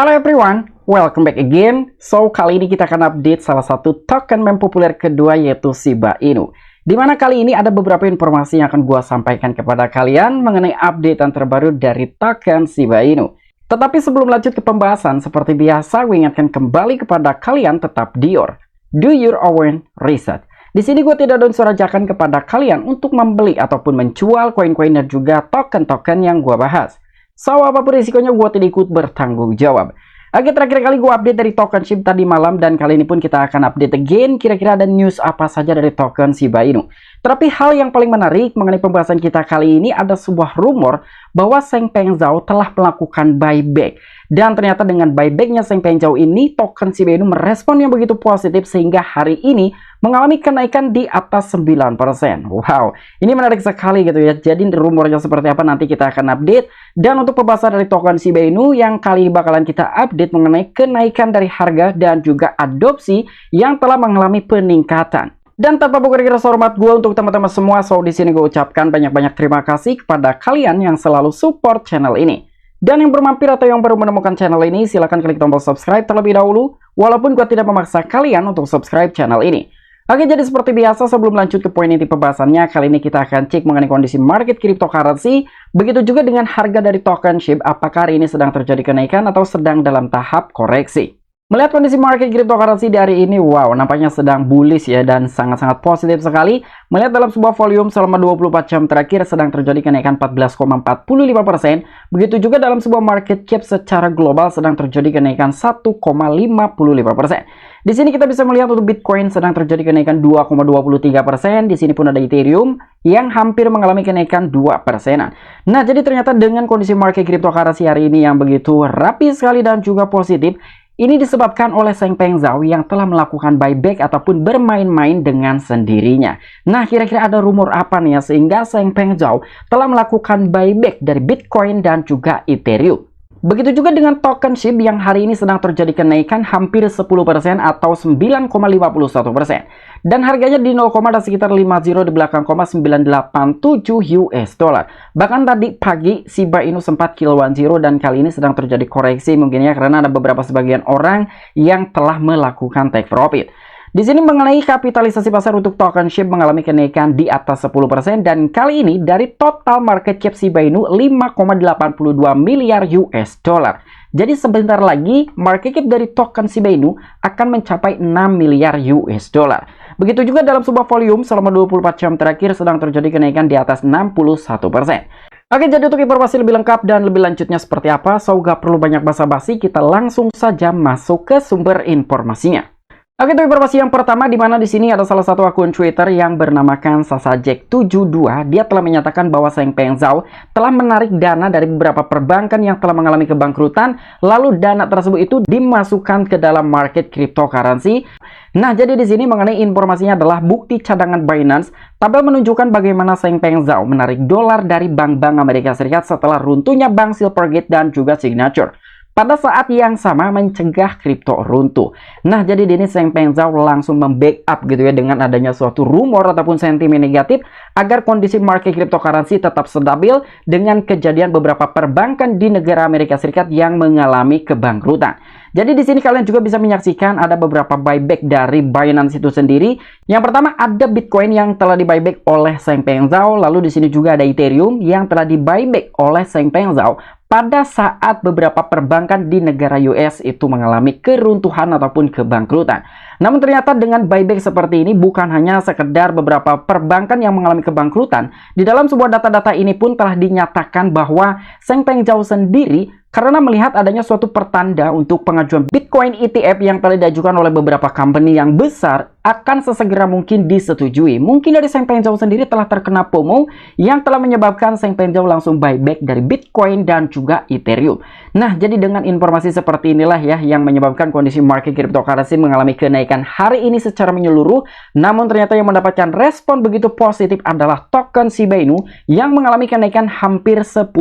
Halo everyone, welcome back again. So, kali ini kita akan update salah satu token meme populer kedua yaitu Shiba Inu. Dimana kali ini ada beberapa informasi yang akan gua sampaikan kepada kalian mengenai updatean terbaru dari token Shiba Inu. Tetapi sebelum lanjut ke pembahasan, seperti biasa gue ingatkan kembali kepada kalian tetap do your own research. Di sini gue tidak ada unsur ajakan kepada kalian untuk membeli ataupun menjual koin-koin dan juga token-token yang gue bahas. So, apapun risikonya gue tidak ikut bertanggung jawab. Oke, terakhir kali gue update dari token SHIB tadi malam dan kali ini pun kita akan update again. Kira-kira ada news apa saja dari token Shiba Inu. Tapi hal yang paling menarik mengenai pembahasan kita kali ini ada sebuah rumor bahwa Sheng Peng Zhao telah melakukan buyback. Dan ternyata dengan buybacknya Sheng Peng Zhao ini, token Shiba Inu merespon yang begitu positif sehingga hari ini mengalami kenaikan di atas 9%. Wow, ini menarik sekali gitu ya. Jadi rumornya seperti apa nanti kita akan update. Dan untuk pembahasan dari token Shiba Inu yang kali ini bakalan kita update mengenai kenaikan dari harga dan juga adopsi yang telah mengalami peningkatan. Dan tanpa berkira hormat gue untuk teman-teman semua, so di sini gue ucapkan banyak-banyak terima kasih kepada kalian yang selalu support channel ini. Dan yang bermampir atau yang baru menemukan channel ini, silahkan klik tombol subscribe terlebih dahulu, walaupun gue tidak memaksa kalian untuk subscribe channel ini. Oke, jadi seperti biasa sebelum lanjut ke poin inti pembahasannya, kali ini kita akan cek mengenai kondisi market cryptocurrency, begitu juga dengan harga dari token SHIB, apakah hari ini sedang terjadi kenaikan atau sedang dalam tahap koreksi. Melihat kondisi market cryptocurrency di hari ini, wow, nampaknya sedang bullish ya dan sangat-sangat positif sekali. Melihat dalam sebuah volume selama 24 jam terakhir sedang terjadi kenaikan 14,45%. Begitu juga dalam sebuah market cap secara global sedang terjadi kenaikan 1,55%. Di sini kita bisa melihat untuk Bitcoin sedang terjadi kenaikan 2,23%. Di sini pun ada Ethereum yang hampir mengalami kenaikan 2%. Nah, jadi ternyata dengan kondisi market cryptocurrency hari ini yang begitu rapi sekali dan juga positif, ini disebabkan oleh Sheng Peng Zhao yang telah melakukan buyback ataupun bermain-main dengan sendirinya. Nah, kira-kira ada rumor apa nih ya sehingga Sheng Peng Zhao telah melakukan buyback dari Bitcoin dan juga Ethereum. Begitu juga dengan token SHIB yang hari ini sedang terjadi kenaikan hampir 10% atau 9,51%. Dan harganya di 0, ada sekitar 50 di belakang, 987 US dollar. Bahkan tadi pagi Shiba Inu sempat kill 10 dan kali ini sedang terjadi koreksi mungkin ya karena ada beberapa sebagian orang yang telah melakukan take profit. Di sini mengenai kapitalisasi pasar untuk token SHIB mengalami kenaikan di atas 10% dan kali ini dari total market cap Shiba Inu 5,82 miliar US dollar. Jadi sebentar lagi market cap dari token Shiba Inu akan mencapai 6 miliar US dollar. Begitu juga dalam sebuah volume selama 24 jam terakhir sedang terjadi kenaikan di atas 61%. Oke, jadi untuk informasi lebih lengkap dan lebih lanjutnya seperti apa, so gak perlu banyak basa-basi, kita langsung saja masuk ke sumber informasinya. Oke, untuk informasi yang pertama, di mana di sini ada salah satu akun Twitter yang bernamakan Sasajek72. Dia telah menyatakan bahwa Sheng Peng Zhao telah menarik dana dari beberapa perbankan yang telah mengalami kebangkrutan, lalu dana tersebut itu dimasukkan ke dalam market cryptocurrency. Nah, jadi di sini mengenai informasinya adalah bukti cadangan Binance. Tabel menunjukkan bagaimana Sheng Peng Zhao menarik dolar dari bank-bank Amerika Serikat setelah runtuhnya bank Silvergate dan juga Signature. Pada saat yang sama mencegah kripto runtuh. Nah, jadi di sini Sheng Peng Zhao langsung membackup gitu ya dengan adanya suatu rumor ataupun sentimen negatif agar kondisi market cryptocurrency tetap stabil dengan kejadian beberapa perbankan di negara Amerika Serikat yang mengalami kebangkrutan. Jadi di sini kalian juga bisa menyaksikan ada beberapa buyback dari Binance itu sendiri. Yang pertama ada Bitcoin yang telah di buyback oleh Sheng Peng Zhao, lalu di sini juga ada Ethereum yang telah di buyback oleh Sheng Peng Zhao pada saat beberapa perbankan di negara US itu mengalami keruntuhan ataupun kebangkrutan. Namun ternyata dengan buyback seperti ini bukan hanya sekedar beberapa perbankan yang mengalami kebangkrutan. Di dalam sebuah data-data ini pun telah dinyatakan bahwa Sheng Peng Zhao sendiri karena melihat adanya suatu pertanda untuk pengajuan Bitcoin ETF yang telah diajukan oleh beberapa company yang besar akan sesegera mungkin disetujui. Mungkin dari Sheng Peng Zhao sendiri telah terkena FOMO yang telah menyebabkan Sheng Peng Zhao langsung buyback dari Bitcoin dan juga Ethereum. Nah, jadi dengan informasi seperti inilah ya yang menyebabkan kondisi market cryptocurrency mengalami kenaikan hari ini secara menyeluruh. Namun ternyata yang mendapatkan respon begitu positif adalah token Shiba Inu yang mengalami kenaikan hampir 10%.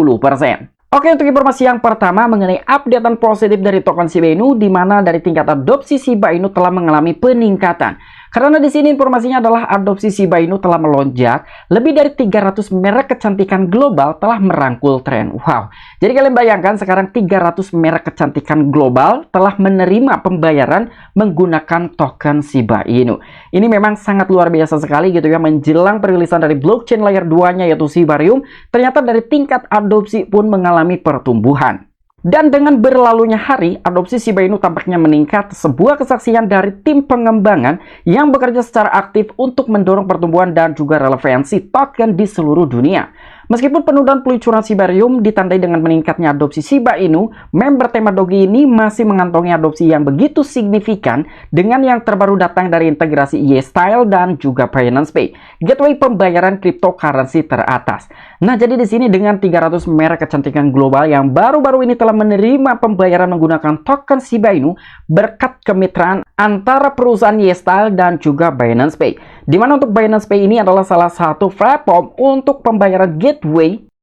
Oke, untuk informasi yang pertama mengenai updatean positif dari token Shiba Inu, di mana dari tingkat adopsi Shiba Inu telah mengalami peningkatan. Karena di sini informasinya adalah adopsi Shiba Inu telah melonjak, lebih dari 300 merek kecantikan global telah merangkul tren. Wow. Jadi kalian bayangkan sekarang 300 merek kecantikan global telah menerima pembayaran menggunakan token Shiba Inu. Ini memang sangat luar biasa sekali gitu ya, menjelang perilisan dari blockchain layer 2-nya yaitu Shibarium, ternyata dari tingkat adopsi pun mengalami pertumbuhan. Dan dengan berlalunya hari, adopsi Shiba Inu tampaknya meningkat, sebuah kesaksian dari tim pengembangan yang bekerja secara aktif untuk mendorong pertumbuhan dan juga relevansi token di seluruh dunia. Meskipun penurunan peluncuran Shibarium ditandai dengan meningkatnya adopsi Shiba Inu, member tema Doge ini masih mengantongi adopsi yang begitu signifikan dengan yang terbaru datang dari integrasi YesStyle dan juga Binance Pay, gateway pembayaran cryptocurrency teratas. Nah, jadi di sini dengan 300 merek kecantikan global yang baru-baru ini telah menerima pembayaran menggunakan token Shiba Inu berkat kemitraan antara perusahaan YesStyle dan juga Binance Pay. Di mana untuk Binance Pay ini adalah salah satu platform untuk pembayaran gateway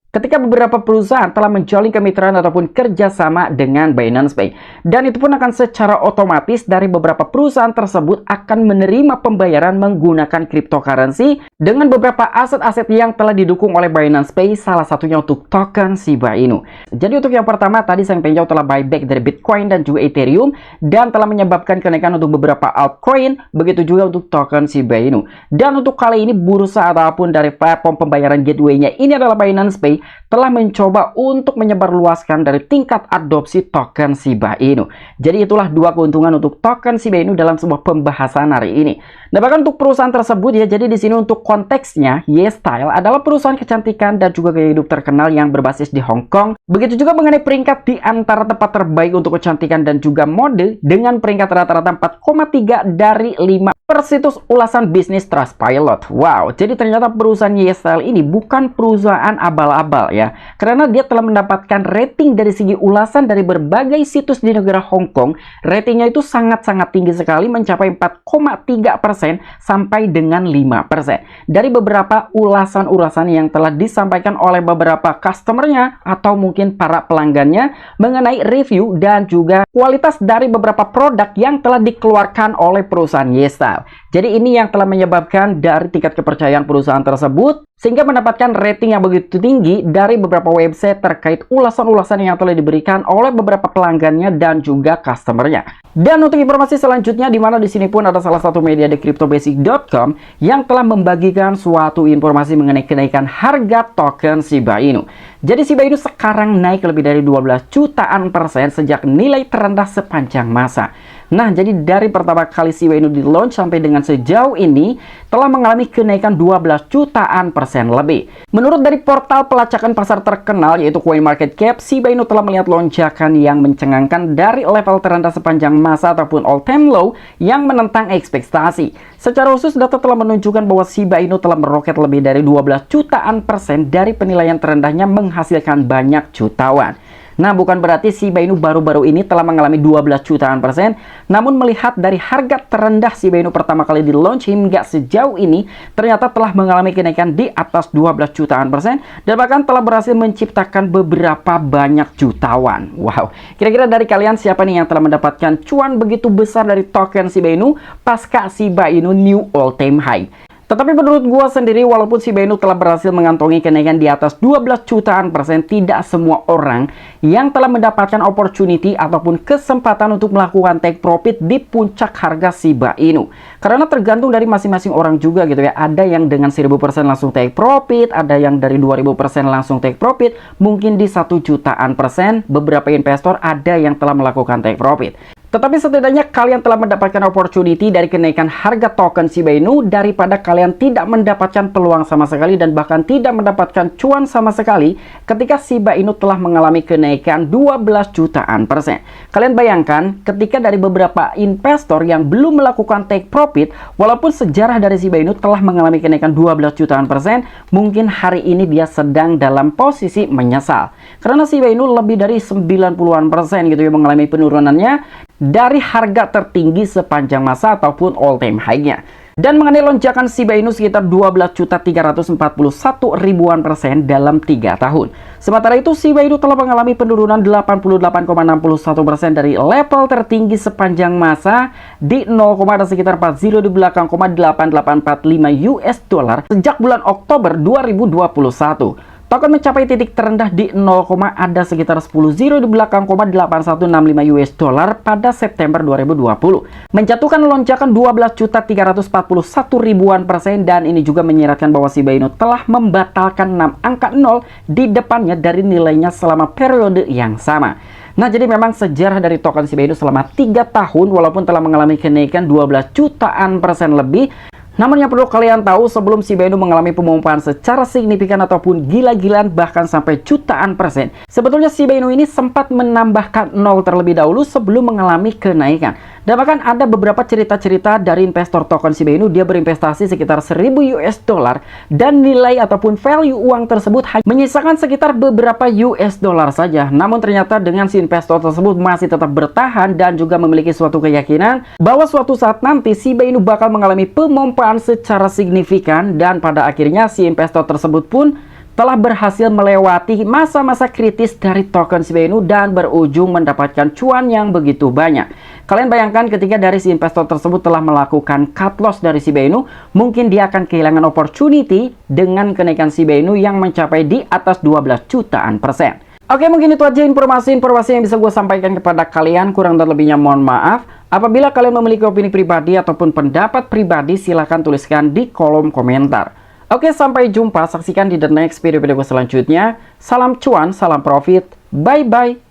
ketika beberapa perusahaan telah menjalin kemitraan ataupun kerjasama dengan Binance Pay. Dan itu pun akan secara otomatis dari beberapa perusahaan tersebut akan menerima pembayaran menggunakan cryptocurrency dengan beberapa aset-aset yang telah didukung oleh Binance Pay, salah satunya untuk token Shiba Inu. Jadi untuk yang pertama tadi Sang Penjau telah buyback dari Bitcoin dan juga Ethereum dan telah menyebabkan kenaikan untuk beberapa altcoin, begitu juga untuk token Shiba Inu. Dan untuk kali ini bursa ataupun dari platform pembayaran gateway-nya ini adalah Binance Pay, telah mencoba untuk menyebarluaskan dari tingkat adopsi token Shiba Inu. Jadi itulah dua keuntungan untuk token Shiba Inu dalam sebuah pembahasan hari ini. Nah, bahkan untuk perusahaan tersebut ya, jadi di sini untuk konteksnya YesStyle adalah perusahaan kecantikan dan juga gaya hidup terkenal yang berbasis di Hong Kong. Begitu juga mengenai peringkat di antara tempat terbaik untuk kecantikan dan juga mode dengan peringkat rata-rata 4,3 dari 5 per situs ulasan bisnis Trustpilot. Wow, jadi ternyata perusahaan YesStyle ini bukan perusahaan abal-abal ya, karena dia telah mendapatkan rating dari segi ulasan dari berbagai situs di negara Hong Kong. Ratingnya itu sangat-sangat tinggi sekali, mencapai 4,3% sampai dengan 5% dari beberapa ulasan-ulasan yang telah disampaikan oleh beberapa customernya atau mungkin para pelanggannya mengenai review dan juga kualitas dari beberapa produk yang telah dikeluarkan oleh perusahaan YesStyle. Jadi ini yang telah menyebabkan dari tingkat kepercayaan perusahaan tersebut sehingga mendapatkan rating yang begitu tinggi dari beberapa website terkait ulasan-ulasan yang telah diberikan oleh beberapa pelanggannya dan juga customernya. Dan untuk informasi selanjutnya, di mana di sini pun ada salah satu media di cryptobasic.com yang telah membagikan suatu informasi mengenai kenaikan harga token Shiba Inu. Jadi Shiba Inu sekarang naik lebih dari 12 jutaan persen sejak nilai terendah sepanjang masa. Nah, jadi dari pertama kali Shiba Inu di launch sampai dengan sejauh ini telah mengalami kenaikan 12 jutaan persen lebih. Menurut dari portal pelacakan pasar terkenal yaitu CoinMarketCap, Shiba Inu telah melihat lonjakan yang mencengangkan dari level terendah sepanjang masa ataupun all time low yang menentang ekspektasi. Secara khusus data telah menunjukkan bahwa Shiba Inu telah meroket lebih dari 12 jutaan persen dari penilaian terendahnya menghasilkan banyak jutawan. Nah, bukan berarti Shiba Inu baru-baru ini telah mengalami 12 jutaan persen, namun melihat dari harga terendah Shiba Inu pertama kali di launch hingga sejauh ini, ternyata telah mengalami kenaikan di atas 12 jutaan persen, dan bahkan telah berhasil menciptakan beberapa banyak jutawan. Wow, kira-kira dari kalian siapa nih yang telah mendapatkan cuan begitu besar dari token Shiba Inu pasca Shiba Inu new all time high? Tetapi menurut gua sendiri, walaupun Shiba Inu telah berhasil mengantongi kenaikan di atas 12 jutaan persen, tidak semua orang yang telah mendapatkan opportunity ataupun kesempatan untuk melakukan take profit di puncak harga Shiba Inu. Karena tergantung dari masing-masing orang juga gitu ya. Ada yang dengan 1000% langsung take profit, ada yang dari 2000% langsung take profit, mungkin di 1 jutaan persen, beberapa investor ada yang telah melakukan take profit. Tetapi setidaknya kalian telah mendapatkan opportunity dari kenaikan harga token Shiba Inu daripada kalian tidak mendapatkan peluang sama sekali dan bahkan tidak mendapatkan cuan sama sekali ketika Shiba Inu telah mengalami kenaikan 12 jutaan persen. Kalian bayangkan ketika dari beberapa investor yang belum melakukan take profit, walaupun sejarah dari Shiba Inu telah mengalami kenaikan 12 jutaan persen, mungkin hari ini dia sedang dalam posisi menyesal. Karena Shiba Inu lebih dari 90-an persen gitu ya mengalami penurunannya dari harga tertinggi sepanjang masa ataupun all time high-nya. Dan mengenai lonjakan Shiba Inu sekitar 12.341.000-an% dalam 3 tahun. Sementara itu Shiba Inu telah mengalami penurunan 88,61% dari level tertinggi sepanjang masa di 0, ada sekitar 40 di belakang, 8845 US dollar sejak bulan Oktober 2021. Token mencapai titik terendah di 0, ada sekitar 10 di belakang, 8165 US dollar pada September 2020. Menjatuhkan lonjakan 12.341.000-an% dan ini juga menyiratkan bahwa Shiba Inu telah membatalkan 6 angka 0 di depannya dari nilainya selama periode yang sama. Nah, jadi memang sejarah dari token Shiba Inu selama 3 tahun walaupun telah mengalami kenaikan 12 jutaan persen lebih. Namun yang perlu kalian tahu, sebelum Shiba Inu mengalami pemompaan secara signifikan ataupun gila-gilaan bahkan sampai jutaan persen, sebetulnya Shiba Inu ini sempat menambahkan 0 terlebih dahulu sebelum mengalami kenaikan. Dan bahkan ada beberapa cerita-cerita dari investor token Shiba Inu, dia berinvestasi sekitar 1000 US dollar dan nilai ataupun value uang tersebut hanya menyisakan sekitar beberapa US dollar saja. Namun ternyata dengan si investor tersebut masih tetap bertahan dan juga memiliki suatu keyakinan bahwa suatu saat nanti Shiba Inu bakal mengalami pemompaan secara signifikan, dan pada akhirnya si investor tersebut pun telah berhasil melewati masa-masa kritis dari token Shiba Inu dan berujung mendapatkan cuan yang begitu banyak. Kalian bayangkan ketika dari si investor tersebut telah melakukan cut loss dari Shiba Inu, mungkin dia akan kehilangan opportunity dengan kenaikan Shiba Inu yang mencapai di atas 12 jutaan persen. Oke, mungkin itu aja informasi-informasi yang bisa gue sampaikan kepada kalian. Kurang dan lebihnya mohon maaf. Apabila kalian memiliki opini pribadi ataupun pendapat pribadi, silahkan tuliskan di kolom komentar. Oke, sampai jumpa. Saksikan di the next video gue selanjutnya. Salam cuan, salam profit. Bye-bye.